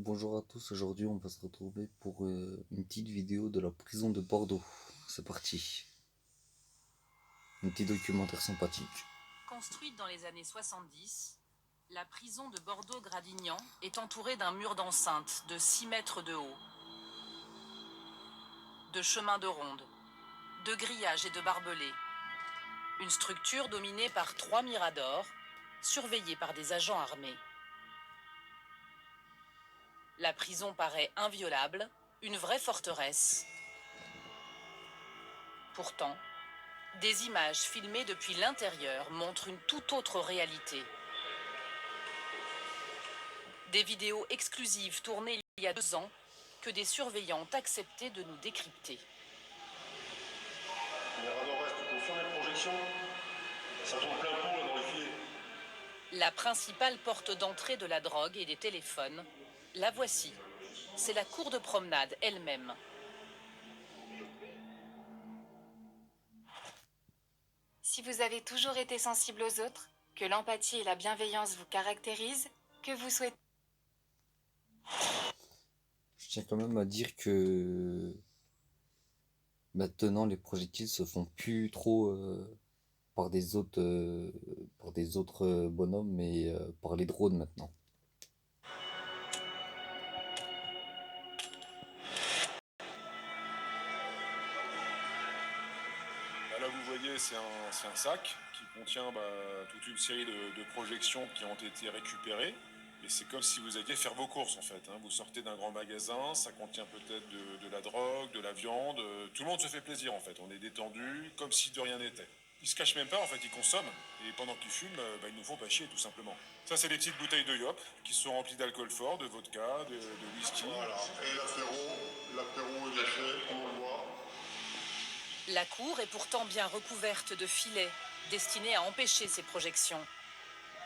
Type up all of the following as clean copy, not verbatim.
Bonjour à tous, aujourd'hui on va se retrouver pour une petite vidéo de la prison de Bordeaux. C'est parti. Un petit documentaire sympathique. Construite dans les années 70, la prison de Bordeaux-Gradignan est entourée d'un mur d'enceinte de 6 mètres de haut, de chemins de ronde, de grillages et de barbelés. Une structure dominée par 3 miradors, surveillée par des agents armés. La prison paraît inviolable, une vraie forteresse. Pourtant, des images filmées depuis l'intérieur montrent une toute autre réalité. Des vidéos exclusives tournées il y a 2 ans que des surveillants ont accepté de nous décrypter. Les radars restent confiants, les projections. Ça tombe plein pot là dans les filets. La principale porte d'entrée de la drogue et des téléphones, la voici. C'est la cour de promenade elle-même. Si vous avez toujours été sensible aux autres, que l'empathie et la bienveillance vous caractérisent, que vous souhaitez... Je tiens quand même à dire que maintenant les projectiles se font plus trop par des autres bonhommes, mais par les drones maintenant. Là, vous voyez, c'est un sac qui contient toute une série de projections qui ont été récupérées. Et c'est comme si vous alliez faire vos courses en fait, hein. Vous sortez d'un grand magasin, ça contient peut-être de la drogue, de la viande. Tout le monde se fait plaisir en fait. On est détendu, comme si de rien n'était. Ils se cachent même pas, en fait, ils consomment. Et pendant qu'ils fument, ils nous font pas chier tout simplement. Ça, c'est des petites bouteilles de yop qui sont remplies d'alcool fort, de vodka, de whisky. Voilà, et l'apéro il est fait, on le voit. La cour est pourtant bien recouverte de filets destinés à empêcher ces projections.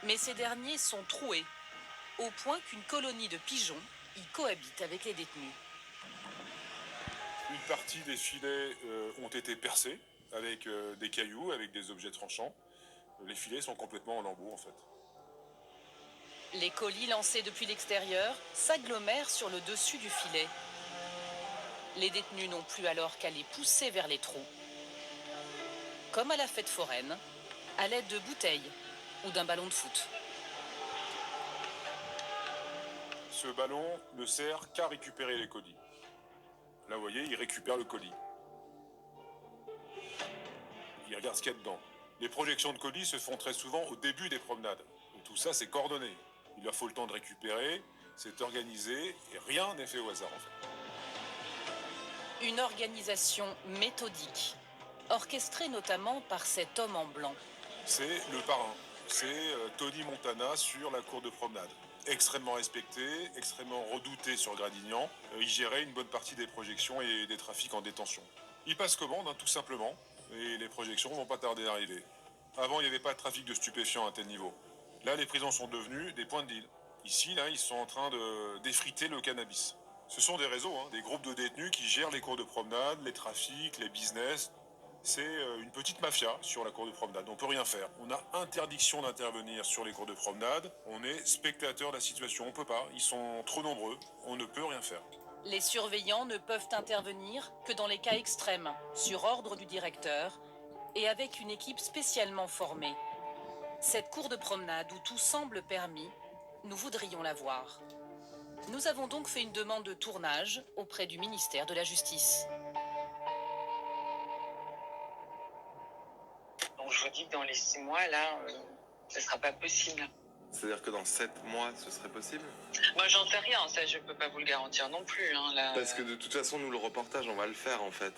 Mais ces derniers sont troués, au point qu'une colonie de pigeons y cohabite avec les détenus. Une partie des filets ont été percés avec des cailloux, avec des objets tranchants. Les filets sont complètement en lambeaux en fait. Les colis lancés depuis l'extérieur s'agglomèrent sur le dessus du filet. Les détenus n'ont plus alors qu'à les pousser vers les trous. Comme à la fête foraine, à l'aide de bouteilles ou d'un ballon de foot. Ce ballon ne sert qu'à récupérer les colis. Là, vous voyez, il récupère le colis. Il regarde ce qu'il y a dedans. Les projections de colis se font très souvent au début des promenades. Et tout ça, c'est coordonné. Il leur faut le temps de récupérer, c'est organisé, et rien n'est fait au hasard en fait. Une organisation méthodique, orchestrée notamment par cet homme en blanc. C'est le parrain. C'est Tony Montana sur la cour de promenade. Extrêmement respecté, extrêmement redouté sur Gradignan. Il gérait une bonne partie des projections et des trafics en détention. Il passe commande, hein, tout simplement, et les projections vont pas tarder à arriver. Avant, il n'y avait pas de trafic de stupéfiants à tel niveau. Là, les prisons sont devenues des points de deal. Ici, là, ils sont en train d'effriter le cannabis. Ce sont des réseaux, hein, des groupes de détenus qui gèrent les cours de promenade, les trafics, les business. C'est une petite mafia sur la cour de promenade. On peut rien faire. On a interdiction d'intervenir sur les cours de promenade. On est spectateur de la situation. On peut pas. Ils sont trop nombreux. On ne peut rien faire. Les surveillants ne peuvent intervenir que dans les cas extrêmes, sur ordre du directeur et avec une équipe spécialement formée. Cette cour de promenade où tout semble permis, nous voudrions la voir. Nous avons donc fait une demande de tournage auprès du ministère de la Justice. Donc je vous dis que dans les 6 mois, là, ce sera pas possible. C'est-à-dire que dans 7 mois, ce serait possible? Moi, j'en sais rien, ça, je peux pas vous le garantir non plus. Hein, là. Parce que de toute façon, nous, le reportage, on va le faire, en fait.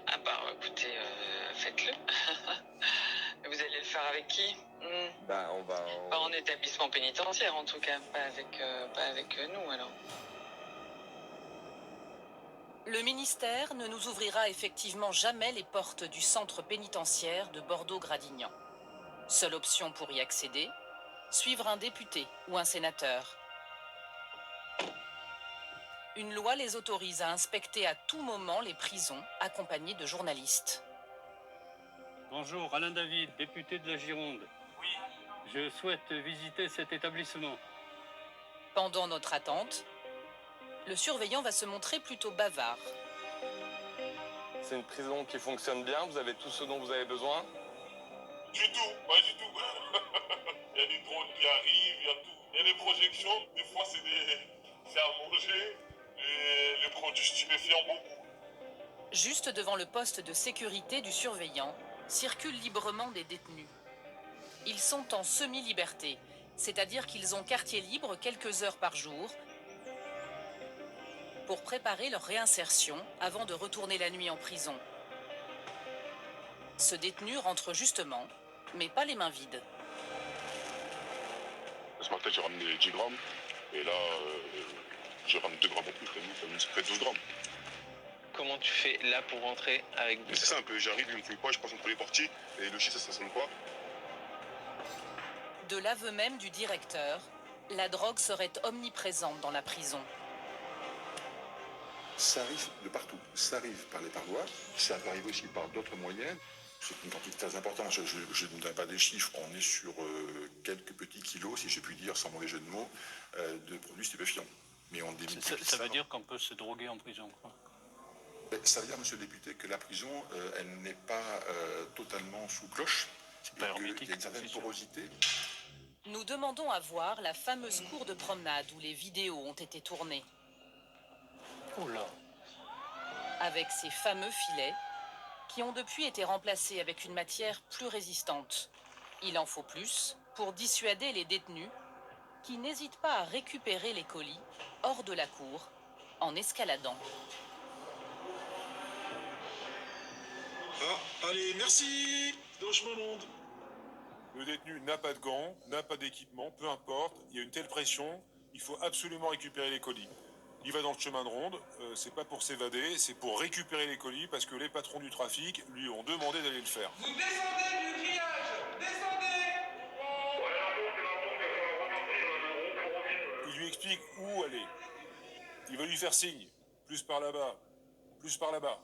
Ah bah, écoutez, faites-le. Vous allez le faire avec qui? Bah, on va... Pas en établissement pénitentiaire, en tout cas. Pas avec nous, alors. Le ministère ne nous ouvrira effectivement jamais les portes du centre pénitentiaire de Bordeaux-Gradignan. Seule option pour y accéder, suivre un député ou un sénateur. Une loi les autorise à inspecter à tout moment les prisons, accompagnés de journalistes. Bonjour, Alain David, député de la Gironde. Je souhaite visiter cet établissement. Pendant notre attente, le surveillant va se montrer plutôt bavard. C'est une prison qui fonctionne bien, vous avez tout ce dont vous avez besoin. Du tout, pas du tout. Il y a des drones qui arrivent, il y a tout. Il y a des projections, des fois c'est à manger, et les produits stupéfiants beaucoup. Juste devant le poste de sécurité du surveillant, circulent librement des détenus. Ils sont en semi-liberté, c'est-à-dire qu'ils ont quartier libre quelques heures par jour pour préparer leur réinsertion avant de retourner la nuit en prison. Ce détenu rentre justement, mais pas les mains vides. Ce matin, j'ai ramené 10 grammes, et là, je ramène 2 grammes en plus, ça fait 12 grammes. Comment tu fais là pour rentrer avec... C'est simple, j'arrive, il me fouille pas, je passe entre les portiers, et le shit, ça sonne pas. De l'aveu même du directeur, la drogue serait omniprésente dans la prison. Ça arrive de partout. Ça arrive par les parois, ça arrive aussi par d'autres moyens. C'est une quantité très importante. Je ne donne pas des chiffres. On est sur quelques petits kilos, si j'ai pu dire, sans mauvais jeu de mots, de produits stupéfiants. Mais on démultiplie Ça veut dire qu'on peut se droguer en prison, quoi. Ça veut dire, monsieur le député, que la prison, elle n'est pas totalement sous cloche. C'est pas hermétique, Il y a une certaine c'est sûr. porosité. Nous demandons à voir la fameuse cour de promenade où les vidéos ont été tournées. Oh là. Avec ces fameux filets qui ont depuis été remplacés avec une matière plus résistante. Il en faut plus pour dissuader les détenus qui n'hésitent pas à récupérer les colis hors de la cour en escaladant. Ah, allez, merci. Doucement, monde. Le détenu n'a pas de gants, n'a pas d'équipement, peu importe, il y a une telle pression, il faut absolument récupérer les colis. Il va dans le chemin de ronde, c'est pas pour s'évader, c'est pour récupérer les colis parce que les patrons du trafic lui ont demandé d'aller le faire. Vous descendez du grillage. Descendez. Il lui explique où aller. Il va lui faire signe, plus par là-bas, plus par là-bas.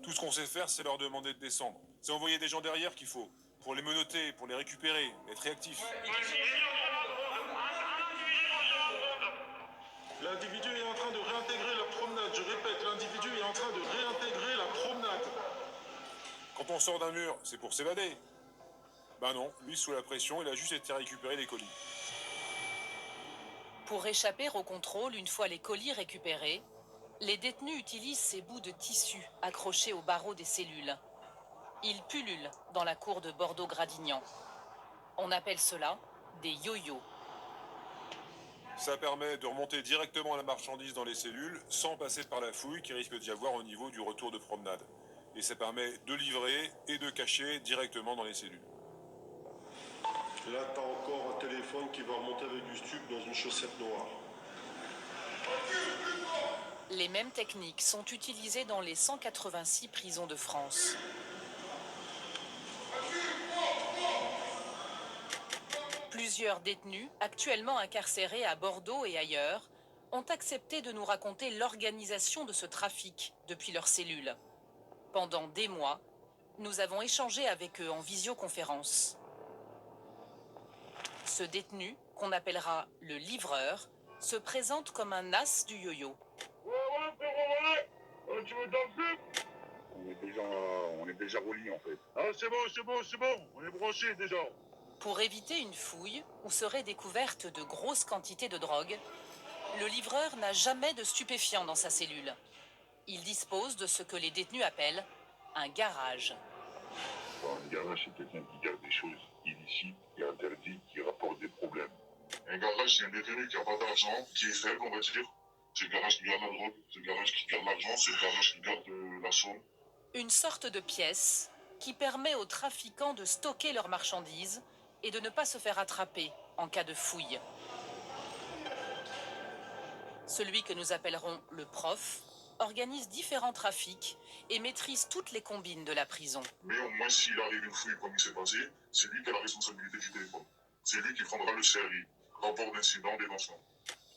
Tout ce qu'on sait faire, c'est leur demander de descendre. C'est envoyer des gens derrière qu'il faut, pour les menotter, pour les récupérer, être réactif. L'individu est en train de réintégrer la promenade. Je répète, l'individu est en train de réintégrer la promenade. Quand on sort d'un mur, c'est pour s'évader. Ben non, lui, sous la pression, il a juste été récupérer les colis. Pour échapper au contrôle une fois les colis récupérés, les détenus utilisent ces bouts de tissu accrochés aux barreaux des cellules. Ils pullulent dans la cour de Bordeaux-Gradignan. On appelle cela des yo-yo. Ça permet de remonter directement la marchandise dans les cellules sans passer par la fouille qui risque d'y avoir au niveau du retour de promenade. Et ça permet de livrer et de cacher directement dans les cellules. Là, t'as encore un téléphone qui va remonter avec du stup dans une chaussette noire. Les mêmes techniques sont utilisées dans les 186 prisons de France. Plusieurs détenus, actuellement incarcérés à Bordeaux et ailleurs, ont accepté de nous raconter l'organisation de ce trafic depuis leur cellule. Pendant des mois, nous avons échangé avec eux en visioconférence. Ce détenu, qu'on appellera le livreur, se présente comme un as du yo-yo. Tu veux danser? On est déjà reliés, en fait. Ah, c'est bon, on est branchés déjà. Pour éviter une fouille où seraient découvertes de grosses quantités de drogue, le livreur n'a jamais de stupéfiants dans sa cellule. Il dispose de ce que les détenus appellent un garage. Un garage, c'est quelqu'un qui garde des choses illicites, qui interdit, qui rapporte des problèmes. Un garage, c'est un détenu qui n'a pas d'argent, qui est faible, on va dire. C'est le garage qui garde la drogue, c'est le garage qui garde l'argent, c'est le garage qui garde la somme. Une sorte de pièce qui permet aux trafiquants de stocker leurs marchandises et de ne pas se faire attraper en cas de fouille. Celui que nous appellerons le prof organise différents trafics et maîtrise toutes les combines de la prison. Mais au moins, s'il arrive une fouille comme il s'est passé, c'est lui qui a la responsabilité du téléphone. C'est lui qui prendra le CRI, rapport d'incident, détention.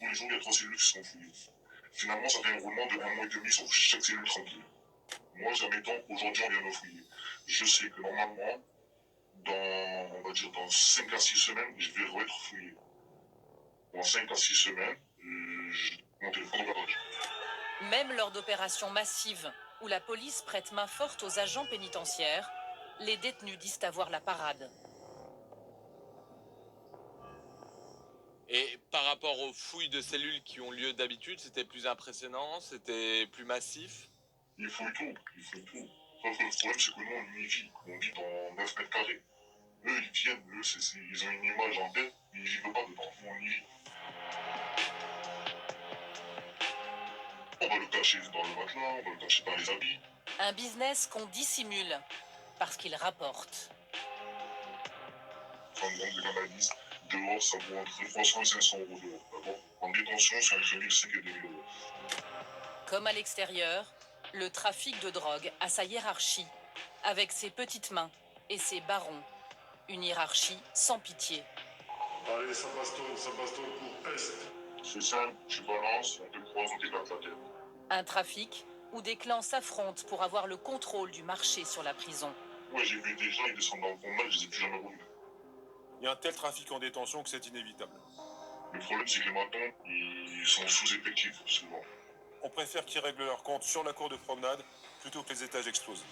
Tous les jours, il y a 3 cellules qui sont fouillées. Finalement, ça fait un roulement de 1 mois et demi sur chaque cellule tranquille. Moi, admettons qu'aujourd'hui, on vient me fouiller. Je sais que normalement, on va dire dans 5 à 6 semaines, je vais être fouillé. Dans 5 à 6 semaines, mon téléphone au garage. Même lors d'opérations massives où la police prête main forte aux agents pénitentiaires, les détenus disent avoir la parade. Et par rapport aux fouilles de cellules qui ont lieu d'habitude, c'était plus impressionnant, c'était plus massif? Il faut tout, il faut tout. Sauf que le problème, c'est que nous, on y vit. On vit dans 9 mètres carrés. Eux, ils viennent, ils ont une image en tête, mais ils vivent pas dedans. Nous, on y vit. On va le cacher dans le matelas, on va le cacher dans les habits. Un business qu'on dissimule parce qu'il rapporte. Quand on vend de cannabis, dehors, ça vaut entre 300 et 500 euros dehors, d'accord? En détention, c'est entre 1005 et 2000 euros. Comme à l'extérieur, le trafic de drogue a sa hiérarchie, avec ses petites mains et ses barons. Une hiérarchie sans pitié. Allez, ça bastonne pour Est. C'est simple, tu balances, on te croise, on t'éclate la tête. Un trafic où des clans s'affrontent pour avoir le contrôle du marché sur la prison. Ouais, j'ai vu des gens, ils descendent dans le combat, je les ai plus jamais revus. Il y a un tel trafic en détention que c'est inévitable. Le problème, c'est que les matons, ils sont sous-effectifs, souvent. On préfère qu'ils règlent leur compte sur la cour de promenade plutôt que les étages explosent.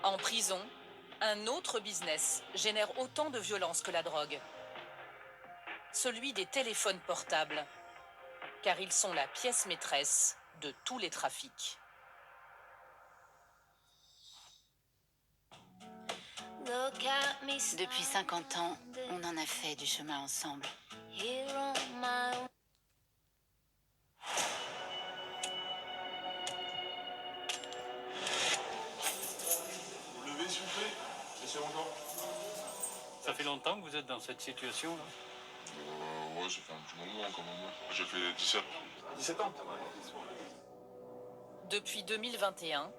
En prison, un autre business génère autant de violence que la drogue. Celui des téléphones portables, car ils sont la pièce maîtresse de tous les trafics. Depuis 50 ans, on en a fait du chemin ensemble. Vous levez, s'il vous plaît? Laissez encore. Ça fait longtemps que vous êtes dans cette situation-là? Ouais, ça fait un petit moment quand même. J'ai fait 17 ans. Depuis 2021,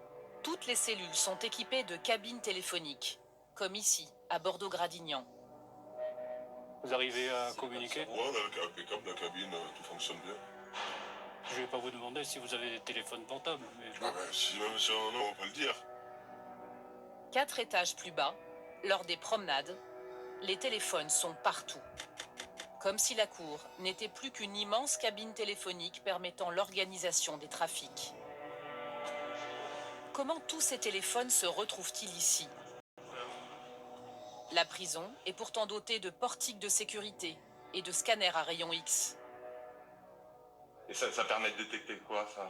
toutes les cellules sont équipées de cabines téléphoniques, comme ici, à Bordeaux-Gradignan. Vous arrivez à communiquer? Ouais, impeccable, la cabine, tout fonctionne bien. Je ne vais pas vous demander si vous avez des téléphones portables, mais... Ouais, mais si même si on en a, on peut le dire. 4 étages plus bas, lors des promenades, les téléphones sont partout. Comme si la cour n'était plus qu'une immense cabine téléphonique permettant l'organisation des trafics. Comment tous ces téléphones se retrouvent-ils ici? La prison est pourtant dotée de portiques de sécurité et de scanners à rayons X. Et ça permet de détecter quoi, ça?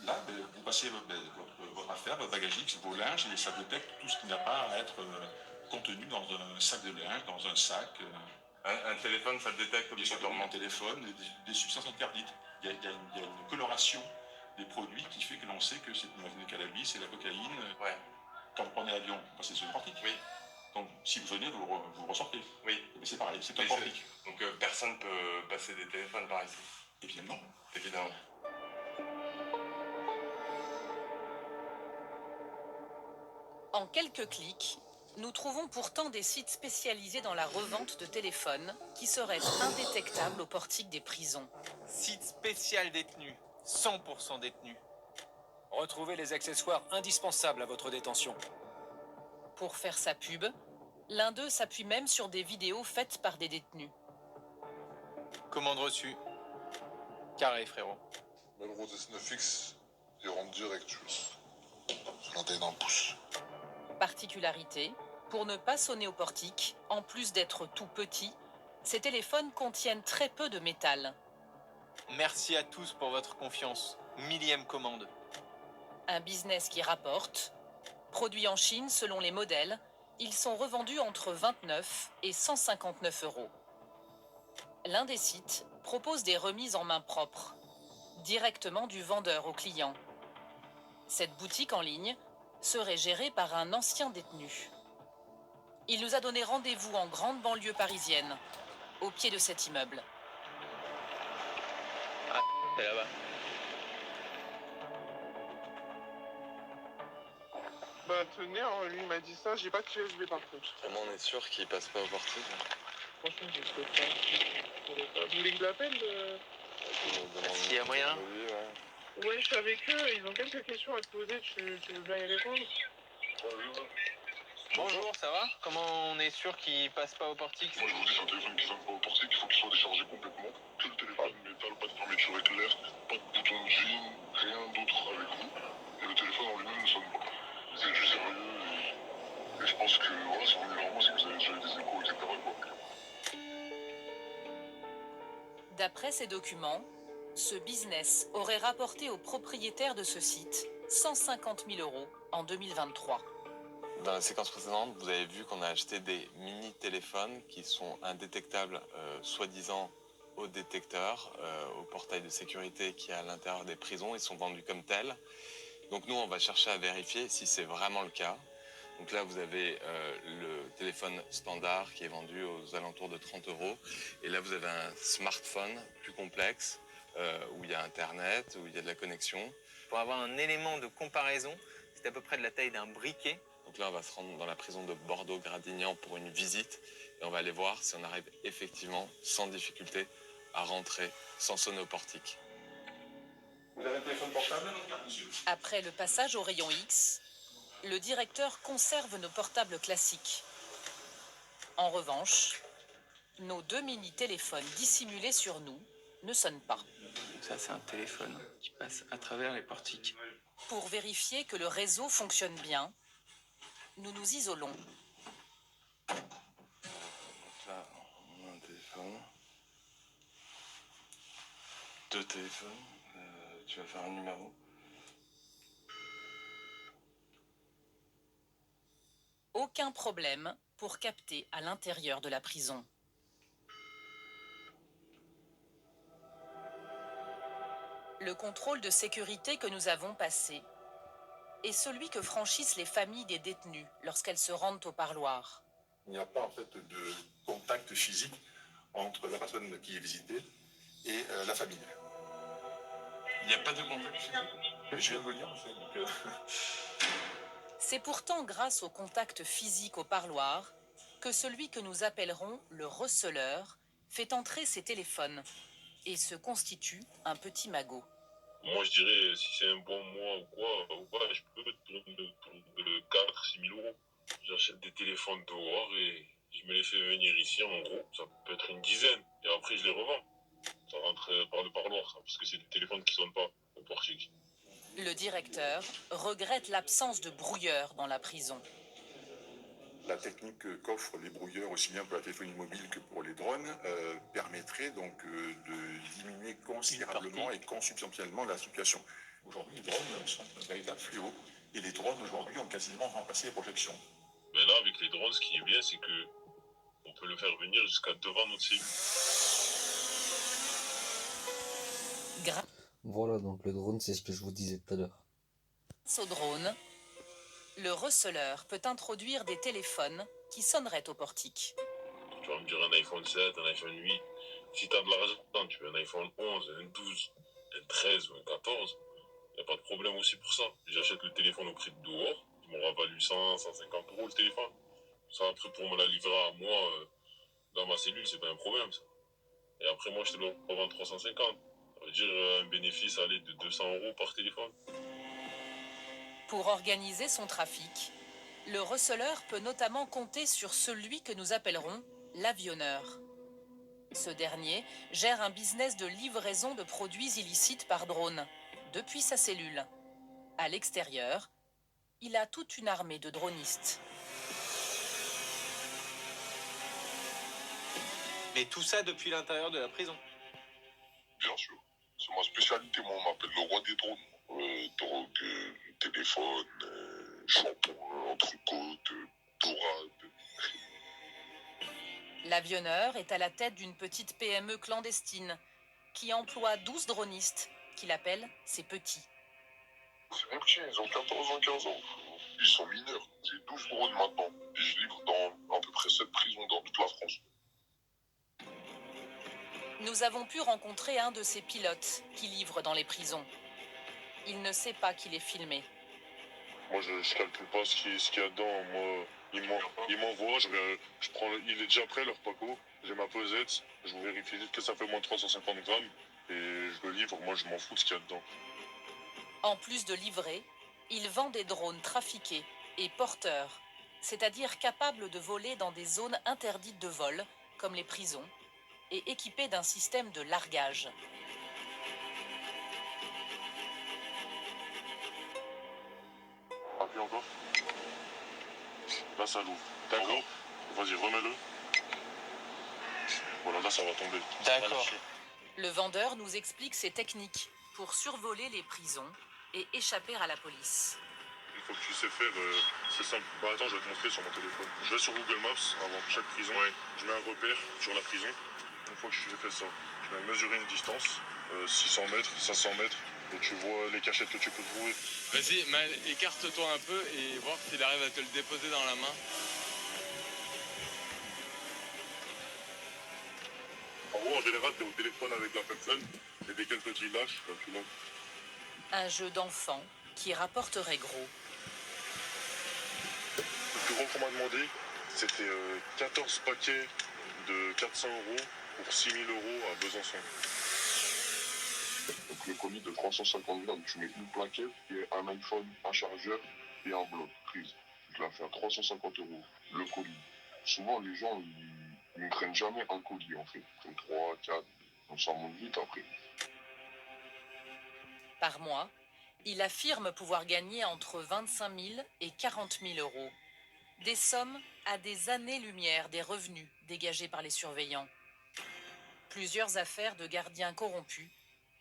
Là, vous passez votre affaire, votre bagagiste, vos linges, et ça détecte tout ce qui n'a pas à être contenu dans un sac de linge, dans un sac. Un téléphone, ça détecte obligatoirement un téléphone, des substances interdites. Il y a une coloration des produits qui fait que l'on sait que c'est le cannabis et la cocaïne. Ouais. Quand vous prenez l'avion, vous passez sur une portique. Oui. Donc, si vous venez, vous ressortez. Oui. Mais c'est pareil, c'est un Mais portique. Donc personne ne peut passer des téléphones par ici. Évidemment. Évidemment. En quelques clics, nous trouvons pourtant des sites spécialisés dans la revente de téléphones qui seraient indétectables aux portiques des prisons. Site spécial détenu, 100% détenu. Retrouvez les accessoires indispensables à votre détention. Pour faire sa pub, l'un d'eux s'appuie même sur des vidéos faites par des détenus. Commande reçue. Carré, frérot. Melrose S9X, il rentre direct, sur l'antenne en pouce. Particularité, pour ne pas sonner au portique, en plus d'être tout petits, ces téléphones contiennent très peu de métal. Merci à tous pour votre confiance. Millième commande. Un business qui rapporte. Produits en Chine selon les modèles, ils sont revendus entre 29 et 159 euros. L'un des sites propose des remises en main propre, directement du vendeur au client. Cette boutique en ligne serait gérée par un ancien détenu. Il nous a donné rendez-vous en grande banlieue parisienne, au pied de cet immeuble. Ah, c'est là-bas. Bah tenez, hein, lui il m'a dit ça, j'ai pas de clé USB par contre. Comment on est sûr qu'il passe pas au portique? Franchement, je sais pas. Vous voulez que je l'appelle S'il y a moyen. Ouais, je suis avec eux, ils ont quelques questions à te poser, tu veux bien y répondre? Bonjour, ça va? Comment on est sûr qu'il passe pas au portique? Moi je vous dis, c'est un téléphone qui sonne pas au portique, il faut qu'il soit déchargé complètement. Tout le téléphone D'après ces documents, ce business aurait rapporté aux propriétaires de ce site 150 000 € en 2023. Dans la séquence précédente, vous avez vu qu'on a acheté des mini-téléphones qui sont indétectables, soi-disant au détecteur, au portail de sécurité qui est à l'intérieur des prisons. Ils sont vendus comme tels. Donc nous, on va chercher à vérifier si c'est vraiment le cas. Donc là, vous avez le téléphone standard qui est vendu aux alentours de 30 €. Et là, vous avez un smartphone plus complexe, où il y a Internet, où il y a de la connexion. Pour avoir un élément de comparaison, c'est à peu près de la taille d'un briquet. Donc là, on va se rendre dans la prison de Bordeaux-Gradignan pour une visite. Et on va aller voir si on arrive effectivement, sans difficulté, à rentrer sans sonner au portique. Vous avez un téléphone portable? Après le passage au rayon X, le directeur conserve nos portables classiques. En revanche, nos 2 mini-téléphones dissimulés sur nous ne sonnent pas. Ça, c'est un téléphone qui passe à travers les portiques. Pour vérifier que le réseau fonctionne bien, nous nous isolons. Donc là, on a un téléphone. 2 téléphones. Tu vas faire un numéro. Aucun problème pour capter à l'intérieur de la prison. Le contrôle de sécurité que nous avons passé est celui que franchissent les familles des détenus lorsqu'elles se rendent au parloir. Il n'y a pas en fait de contact physique entre la personne qui est visitée et la famille. Il n'y a pas de contact physique. Je viens de le dire en fait. Donc, C'est pourtant grâce au contact physique au parloir que celui que nous appellerons le receleur fait entrer ses téléphones et se constitue un petit magot. Moi, je dirais, si c'est un bon mois ou quoi, je peux tourner autour de 4 000 € J'achète des téléphones dehors et je me les fais venir ici, en gros. Ça peut être une dizaine. Et après, je les revends. Ça rentre par le parloir, ça, parce que c'est des téléphones qui ne sonnent pas au portique. Le directeur regrette l'absence de brouilleurs dans la prison. La technique qu'offrent les brouilleurs, aussi bien pour la téléphonie mobile que pour les drones, permettrait donc de diminuer considérablement et consubstantiellement la situation. Aujourd'hui, les drones sont un véritable fléau. Et les drones, aujourd'hui, ont quasiment remplacé les projections. Mais là, avec les drones, ce qui est bien, c'est que on peut le faire venir jusqu'à devant notre cellule. Voilà, donc le drone, c'est ce que je vous disais tout à l'heure. Grâce au drone, le receleur peut introduire des téléphones qui sonneraient au portique. Tu vas me dire un iPhone 7, un iPhone 8. Si tu as de l'argent, tu veux un iPhone 11, un 12, un 13 ou un 14, il n'y a pas de problème aussi pour ça. J'achète le téléphone au prix de dehors, il m'aura valu 100, 150 € le téléphone. Ça, après, pour me la livrer à moi, dans ma cellule, c'est pas un problème, ça. Et après, moi, je te le revends 350. Ça veut dire un bénéfice aller de 200 € par téléphone. Pour organiser son trafic, le receleur peut notamment compter sur celui que nous appellerons l'avionneur. Ce dernier gère un business de livraison de produits illicites par drone, depuis sa cellule. À l'extérieur, il a toute une armée de dronistes. Mais tout ça depuis l'intérieur de la prison. Bien sûr. C'est ma spécialité, moi, on m'appelle le roi des drones. Drogue, téléphone, shampoing, entrecôte, dorade. L'avionneur est à la tête d'une petite PME clandestine qui emploie 12 dronistes qu'il appelle ses petits. C'est mes petits, ils ont 14 ans, 15 ans. Ils sont mineurs. J'ai 12 drones maintenant. Et je livre dans à peu près 7 prisons dans toute la France. Nous avons pu rencontrer un de ces pilotes qui livre dans les prisons. Il ne sait pas qu'il est filmé. Moi, je calcule pas ce qu'il y a dedans. Moi, il m'envoie, je prends, il est déjà prêt, leur paco. J'ai ma pesette, je vous vérifie que ça fait moins de 350 grammes. Et je le livre, moi, je m'en fous de ce qu'il y a dedans. En plus de livrer, il vend des drones trafiqués et porteurs, c'est-à-dire capables de voler dans des zones interdites de vol, comme les prisons, et équipés d'un système de largage. Appuie encore. Là, ça l'ouvre. D'accord. Vas-y, remets-le. Voilà, là, ça va tomber. D'accord. Le vendeur nous explique ses techniques pour survoler les prisons et échapper à la police. Il faut que tu sais faire, c'est simple. Bah attends, je vais te montrer sur mon téléphone. Je vais sur Google Maps avant chaque prison. Je mets un repère sur la prison. Une fois que j'ai fait ça, je vais mesurer une distance, 600 mètres, 500 mètres, et tu vois les cachettes que tu peux trouver. Vas-y, écarte-toi un peu et voir s'il arrive à te le déposer dans la main. En gros, en général, t'es au téléphone avec la personne, et dès qu'elle te dit lâche, bah, tu lâches. Un jeu d'enfant qui rapporterait gros. Le plus gros qu'on m'a demandé, c'était 14 paquets de 400 € pour 6 000 € à Besançon. Donc le colis de 350 grammes, tu mets une plaquette et un iPhone, un chargeur et un bloc prise. Je l'ai fait à 350 € le colis. Souvent les gens ils ne prennent jamais un colis en fait. Ils prennent 3, 4, on s'en monte vite après. Par mois, il affirme pouvoir gagner entre 25 000 et 40 000 euros. Des sommes à des années-lumière des revenus dégagés par les surveillants. Plusieurs affaires de gardiens corrompus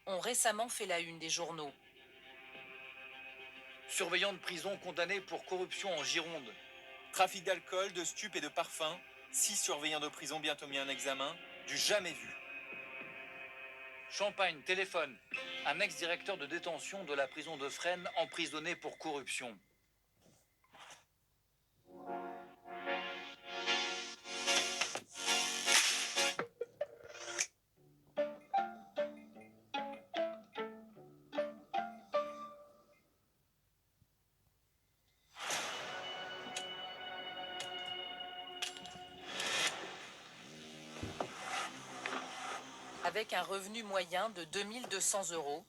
ont récemment fait la une des journaux. Surveillant de prison condamné pour corruption en Gironde. Trafic d'alcool, de stupes et de parfums. 6 surveillants de prison bientôt mis en examen. Du jamais vu. Champagne, téléphone. Un ex-directeur de détention de la prison de Fresnes emprisonné pour corruption. Avec un revenu moyen de 2 200 €,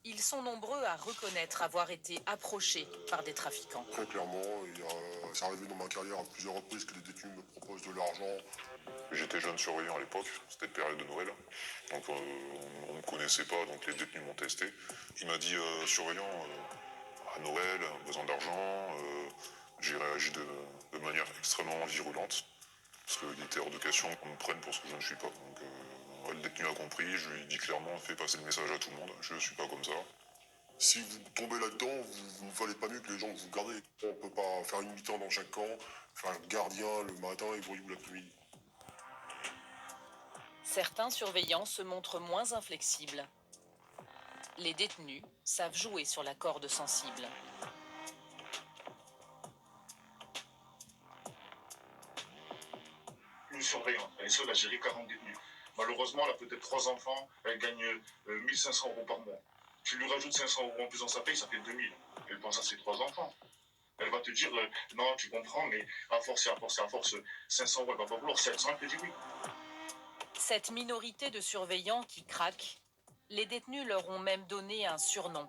ils sont nombreux à reconnaître avoir été approchés par des trafiquants. Très clairement, c'est arrivé dans ma carrière à plusieurs reprises que les détenus me proposent de l'argent. J'étais jeune surveillant à l'époque, c'était période de Noël, donc on ne me connaissait pas, donc les détenus m'ont testé. Il m'a dit, surveillant, à Noël, besoin d'argent, j'ai réagi de manière extrêmement virulente, parce qu'il était hors de question qu'on me prenne pour ce que je ne suis pas. Donc, le détenu a compris, je lui ai dit clairement, fais passer le message à tout le monde, je ne suis pas comme ça. Si vous tombez là-dedans, vous ne valez pas mieux que les gens que vous gardez. On ne peut pas faire une mi-temps dans chaque camp, faire le gardien le matin et voyou l'après-midi. Certains surveillants se montrent moins inflexibles. Les détenus savent jouer sur la corde sensible. Une surveillante, elle est seule à gérer 40 détenus. Malheureusement, elle a peut-être 3 enfants, elle gagne 1500 € par mois. Tu lui rajoutes 500 € en plus dans sa paye, ça fait 2000. Elle pense à ses 3 enfants. Elle va te dire, non, tu comprends, mais à force, 500 €, elle va pas vouloir, 700, elle te dit oui. Cette minorité de surveillants qui craquent, les détenus leur ont même donné un surnom.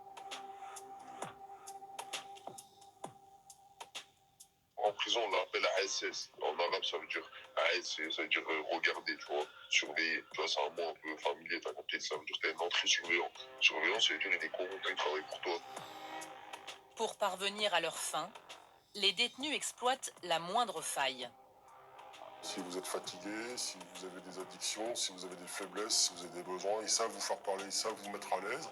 En prison, on l'appelle ASS. En arabe, ça veut dire ASS, ça veut dire regarder, tu vois, surveiller. Tu vois, c'est un mot un peu familier, t'as compris, ça veut dire que t'es un entrée surveillant. Surveillant, ça veut dire qu'il est corrompu, il travaille pour toi. Pour parvenir à leur fin, les détenus exploitent la moindre faille. Si vous êtes fatigué, si vous avez des addictions, si vous avez des faiblesses, si vous avez des besoins, ils savent vous faire parler, ils savent vous mettre à l'aise.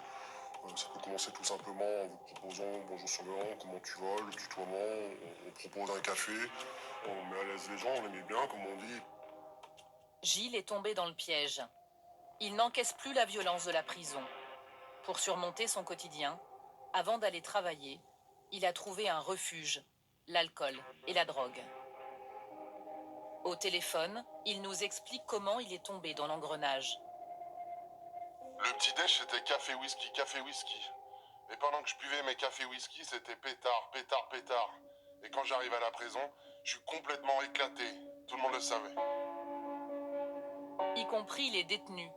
Ça peut commencer tout simplement en vous proposant bonjour surveillant, comment tu vas, le tutoiement, on propose un café, on met à l'aise les gens, on les met bien, comme on dit. Gilles est tombé dans le piège. Il n'encaisse plus la violence de la prison. Pour surmonter son quotidien, avant d'aller travailler, il a trouvé un refuge, l'alcool et la drogue. Au téléphone, il nous explique comment il est tombé dans l'engrenage. Le petit déj, c'était café whisky. Et pendant que je buvais mes cafés whisky, c'était pétard. Et quand j'arrive à la prison, je suis complètement éclaté. Tout le monde le savait. Y compris les détenus,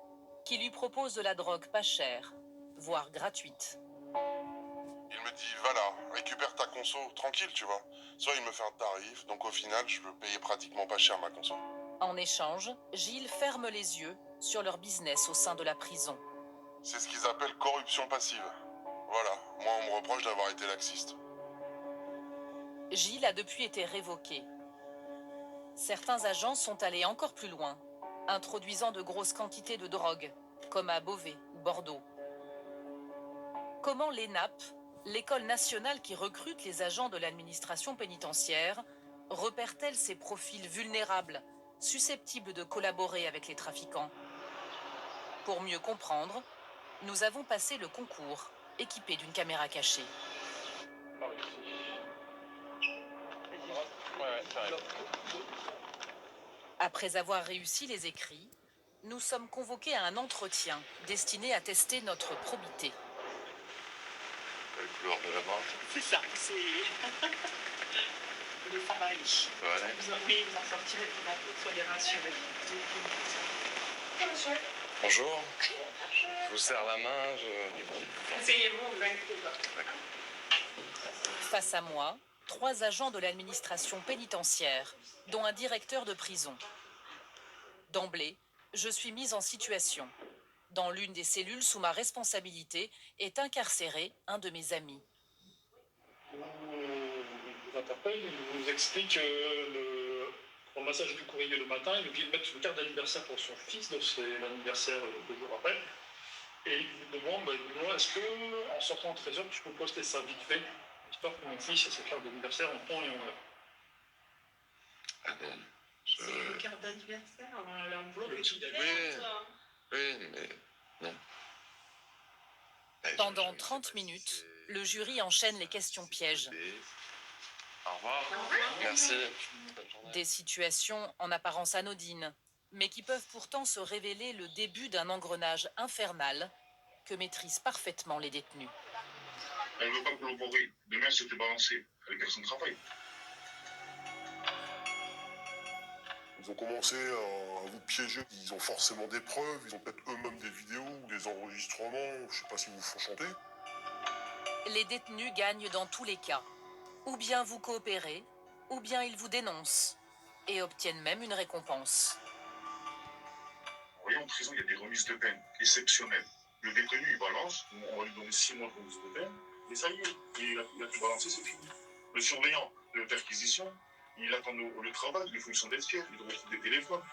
qui lui proposent de la drogue pas chère, voire gratuite. Il me dit, voilà, récupère ta conso, tranquille, tu vois. Soit il me fait un tarif, donc au final, je peux payer pratiquement pas cher ma conso. En échange, Gilles ferme les yeux sur leur business au sein de la prison. C'est ce qu'ils appellent corruption passive. Voilà, moi on me reproche d'avoir été laxiste. Gilles a depuis été révoqué. Certains agents sont allés encore plus loin, introduisant de grosses quantités de drogue comme à Beauvais ou Bordeaux. Comment l'ENAP, l'école nationale qui recrute les agents de l'administration pénitentiaire, repère-t-elle ces profils vulnérables, susceptibles de collaborer avec les trafiquants? Pour mieux comprendre, nous avons passé le concours, équipé d'une caméra cachée. Après avoir réussi les écrits, nous sommes convoqués à un entretien destiné à tester notre probité. La couleur de la marge. C'est ça, c'est le travail. Voilà. Oui, vous en sortirez pour la peau, soyez rassurés. Bonjour. Je vous serre la main. Asseyez-vous, vous inquiétez pas. Face à moi, 3 agents de l'administration pénitentiaire, dont un directeur de prison. D'emblée, je suis mise en situation. Dans l'une des cellules sous ma responsabilité est incarcéré un de mes amis. On vous interpelle, il vous explique pour le massage du courrier le matin, il oublie de mettre une carte d'anniversaire pour son fils, donc c'est l'anniversaire 2 jours après. Et il vous demande, dis-moi, est-ce que en sortant de 13h, tu peux poster ça vite fait, histoire que mon fils ait sa carte d'anniversaire en temps et en heure. Ah bon, C'est une carte d'anniversaire, l'enveloppe est toute verte. Oui, mais non. Pendant 30 minutes, le jury enchaîne les questions pièges. Au revoir. Merci. Des situations en apparence anodines, mais qui peuvent pourtant se révéler le début d'un engrenage infernal que maîtrisent parfaitement les détenus. Elle ne veut pas collaborer. Demain, c'était balancé. Elle perd son travail. Ils ont commencé à vous piéger. Ils ont forcément des preuves. Ils ont peut-être eux-mêmes des vidéos ou des enregistrements. Je ne sais pas si vous font chanter. Les détenus gagnent dans tous les cas. Ou bien vous coopérez, ou bien ils vous dénoncent et obtiennent même une récompense. Vous voyez, en prison, il y a des remises de peine exceptionnelles. Le détenu, il balance, on va lui donner 6 mois de remise de peine, et ça y est, il a tout balancé, c'est fini. Le surveillant de perquisition, il attend le travail, les fonctions d'espiègle, il doit retrouver des téléphones.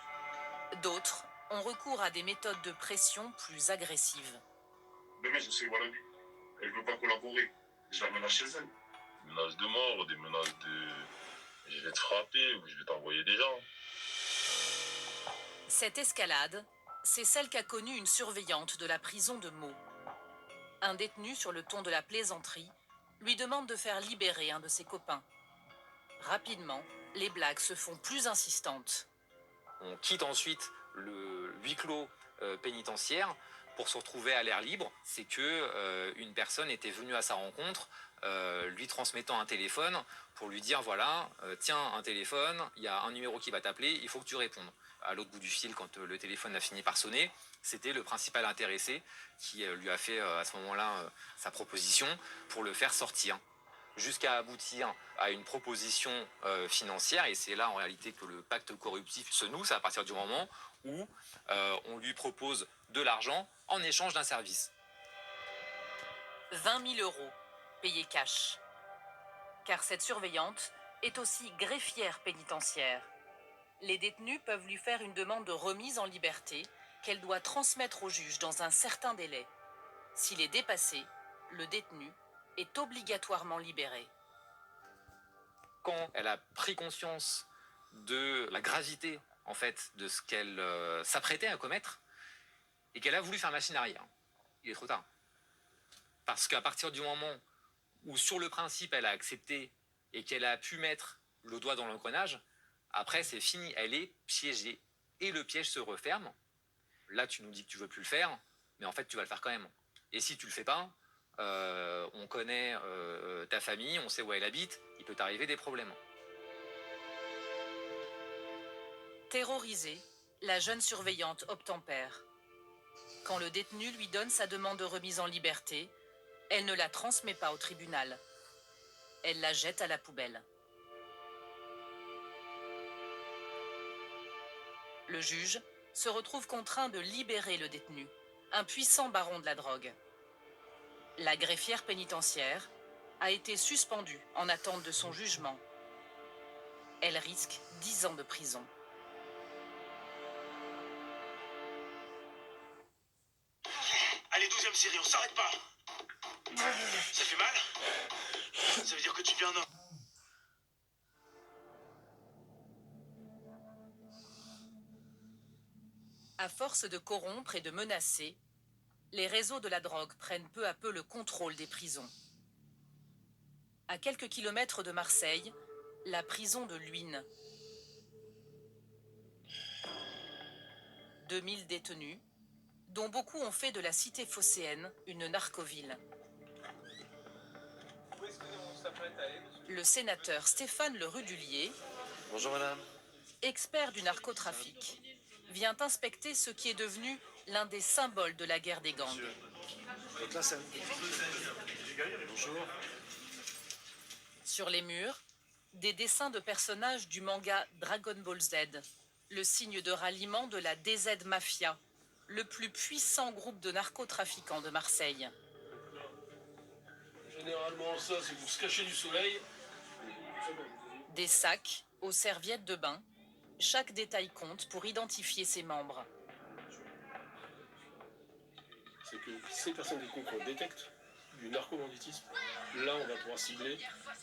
D'autres ont recours à des méthodes de pression plus agressives. Demain, je sais, voilà, elle ne veut pas collaborer, je la menace chez elle. Des menaces de mort, des menaces de... Je vais te frapper ou je vais t'envoyer des gens. Cette escalade, c'est celle qu'a connue une surveillante de la prison de Meaux. Un détenu sur le ton de la plaisanterie lui demande de faire libérer un de ses copains. Rapidement, les blagues se font plus insistantes. On quitte ensuite le huis clos pénitentiaire pour se retrouver à l'air libre. C'est que une personne était venue à sa rencontre, lui transmettant un téléphone pour lui dire voilà, tiens un téléphone, il y a un numéro qui va t'appeler, il faut que tu répondes. À l'autre bout du fil, quand le téléphone a fini par sonner, c'était le principal intéressé qui lui a fait à ce moment-là sa proposition pour le faire sortir. Jusqu'à aboutir à une proposition financière, et c'est là en réalité que le pacte corruptif se noue, c'est à partir du moment où on lui propose de l'argent en échange d'un service. 20 000 € payés cash. Car cette surveillante est aussi greffière pénitentiaire. Les détenus peuvent lui faire une demande de remise en liberté qu'elle doit transmettre au juge dans un certain délai. S'il est dépassé, le détenu est obligatoirement libéré. Quand elle a pris conscience de la gravité en fait de ce qu'elle s'apprêtait à commettre et qu'elle a voulu faire machine arrière, il est trop tard. Parce qu'à partir du moment où sur le principe elle a accepté et qu'elle a pu mettre le doigt dans l'engrenage, après c'est fini, elle est piégée et le piège se referme. Là tu nous dis que tu veux plus le faire, mais en fait tu vas le faire quand même. Et si tu le fais pas, on connaît ta famille, on sait où elle habite, il peut t'arriver des problèmes. Terrorisée, la jeune surveillante obtempère. Quand le détenu lui donne sa demande de remise en liberté, elle ne la transmet pas au tribunal. Elle la jette à la poubelle. Le juge se retrouve contraint de libérer le détenu, un puissant baron de la drogue. La greffière pénitentiaire a été suspendue en attente de son jugement. Elle risque 10 ans de prison. deuxième série, on s'arrête pas. Ça fait mal? Ça veut dire que tu viens en... À force de corrompre et de menacer, les réseaux de la drogue prennent peu à peu le contrôle des prisons. À quelques kilomètres de Marseille, la prison de Luynes. 2000 détenus, dont beaucoup ont fait de la cité phocéenne une narcoville. Le sénateur Stéphane Le Rudulier, bonjour madame, expert du narcotrafic, vient inspecter ce qui est devenu l'un des symboles de la guerre des gangs. donc là c'est... Bonjour. Sur les murs, des dessins de personnages du manga Dragon Ball Z, le signe de ralliement de la DZ Mafia, le plus puissant groupe de narcotrafiquants de Marseille. Généralement, ça, c'est pour se cacher du soleil. Des sacs aux serviettes de bain, chaque détail compte pour identifier ses membres. C'est que ces personnes détenues qu'on détecte du narcobanditisme, là, on va pouvoir cibler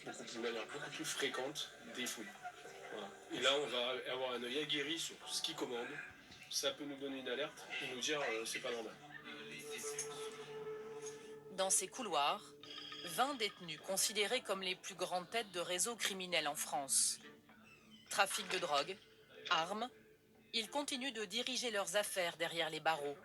de manière beaucoup plus fréquente des fouilles. Voilà. Et là, on va avoir un œil aguerri sur ce qu'ils commandent. Ça peut nous donner une alerte et nous dire c'est pas normal. Dans ces couloirs, 20 détenus considérés comme les plus grandes têtes de réseaux criminels en France. Trafic de drogue, armes, ils continuent de diriger leurs affaires derrière les barreaux.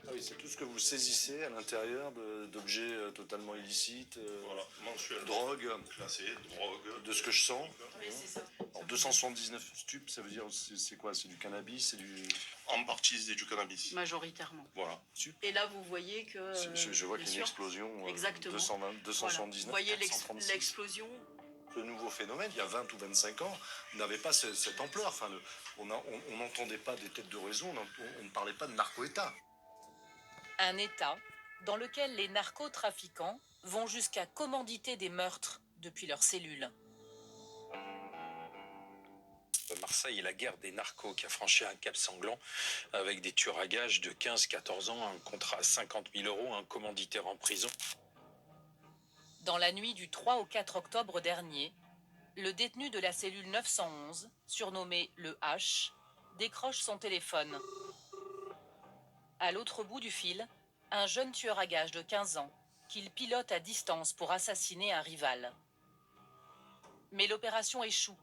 Ah oui, c'est tout ce que vous saisissez à l'intérieur d'objets totalement illicites, Voilà, mensuel. drogue, Classé, drogue. de ce que je sens. Oui, c'est ça. Alors, 279 stupes, ça veut dire, c'est quoi? C'est du cannabis, c'est du... En partie, c'est du cannabis. Majoritairement. Voilà. Et là, vous voyez que... Je vois qu'il y a une bien sûr, explosion, exactement. 279, Vous voyez 436. l'explosion. Ce nouveau phénomène, il y a 20 ou 25 ans, n'avait pas cette ampleur. Enfin, on n'entendait pas des têtes de réseau, on ne parlait pas de narco-État. Un État dans lequel les narcotrafiquants vont jusqu'à commanditer des meurtres depuis leurs cellules. Marseille et la guerre des narcos qui a franchi un cap sanglant avec des tueurs à gages de 15-14 ans, un contrat à 50 000 €, un commanditaire en prison. Dans la nuit du 3 au 4 octobre dernier, le détenu de la cellule 911, surnommé le H, décroche son téléphone. À l'autre bout du fil, un jeune tueur à gages de 15 ans qu'il pilote à distance pour assassiner un rival. Mais l'opération échoue,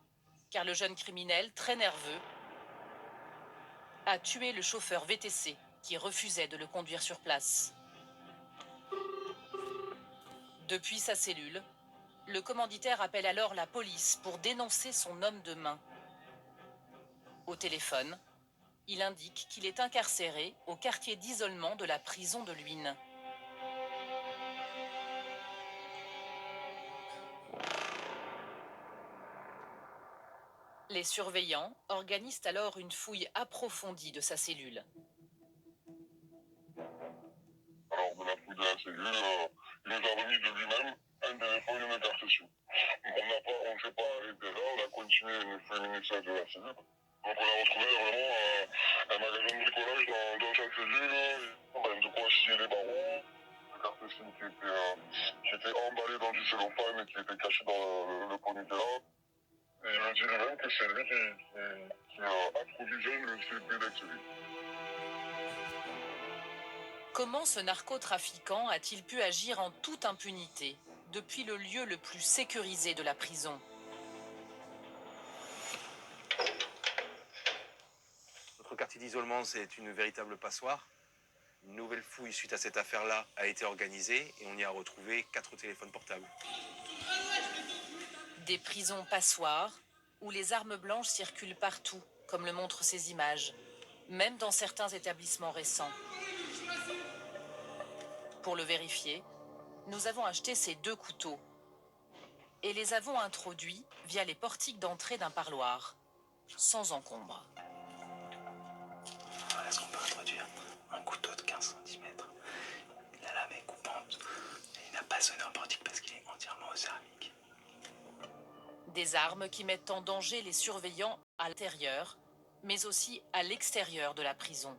car le jeune criminel, très nerveux, a tué le chauffeur VTC qui refusait de le conduire sur place. Depuis sa cellule, le commanditaire appelle alors la police pour dénoncer son homme de main. Au téléphone, il indique qu'il est incarcéré au quartier d'isolement de la prison de Luynes. Les surveillants organisent alors une fouille approfondie de sa cellule. Alors, de la fouille de la cellule, il nous a remis de lui-même un téléphone et une carte SIM. On ne s'est pas arrêté là, on a continué une fouille initiale de la cellule. Donc, on a retrouvé vraiment un magasin de bricolage dans chaque cellule, de quoi scier les barreaux, une carte SIM qui était emballée dans du cellophane et qui était cachée dans le ponytail. Et il me dit lui-même que c'est lui qui approvisionne le circuit d'activité. Comment ce narcotrafiquant a-t-il pu agir en toute impunité depuis le lieu le plus sécurisé de la prison? Notre quartier d'isolement, c'est une véritable passoire. Une nouvelle fouille suite à cette affaire-là a été organisée et on y a retrouvé 4 téléphones portables. Des prisons passoires où les armes blanches circulent partout, comme le montrent ces images, même dans certains établissements récents. Pour le vérifier, nous avons acheté ces 2 couteaux et les avons introduits via les portiques d'entrée d'un parloir, sans encombre. Voilà ce qu'on peut introduire. Un couteau de 15 cm. La lame est coupante. Et il n'a pas sonné en portique parce qu'il est entièrement en céramique. Des armes qui mettent en danger les surveillants à l'intérieur, mais aussi à l'extérieur de la prison.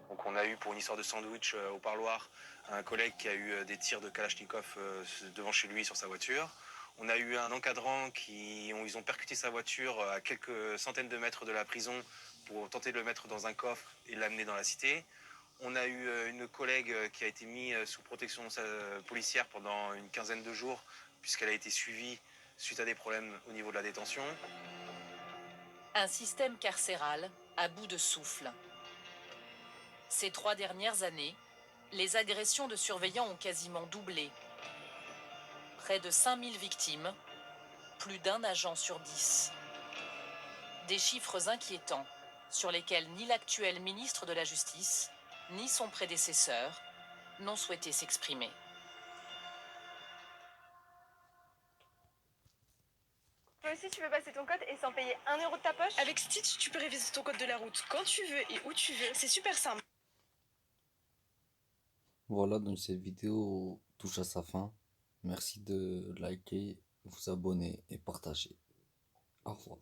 Donc on a eu pour une histoire de sandwich au parloir un collègue qui a eu des tirs de Kalachnikov devant chez lui sur sa voiture. On a eu un encadrant ils ont percuté sa voiture à quelques centaines de mètres de la prison pour tenter de le mettre dans un coffre et l'amener dans la cité. On a eu une collègue qui a été mise sous protection policière pendant une quinzaine de jours puisqu'elle a été suivie suite à des problèmes au niveau de la détention. Un système carcéral à bout de souffle. Ces 3 dernières années, les agressions de surveillants ont quasiment doublé. Près de 5000 victimes, plus d'un agent sur 10. Des chiffres inquiétants sur lesquels ni l'actuel ministre de la Justice, ni son prédécesseur n'ont souhaité s'exprimer. Toi aussi, tu peux passer ton code et sans payer 1 euro de ta poche. Avec Stitch, tu peux réviser ton code de la route quand tu veux et où tu veux. C'est super simple. Voilà, donc cette vidéo touche à sa fin. Merci de liker, vous abonner et partager. Au revoir.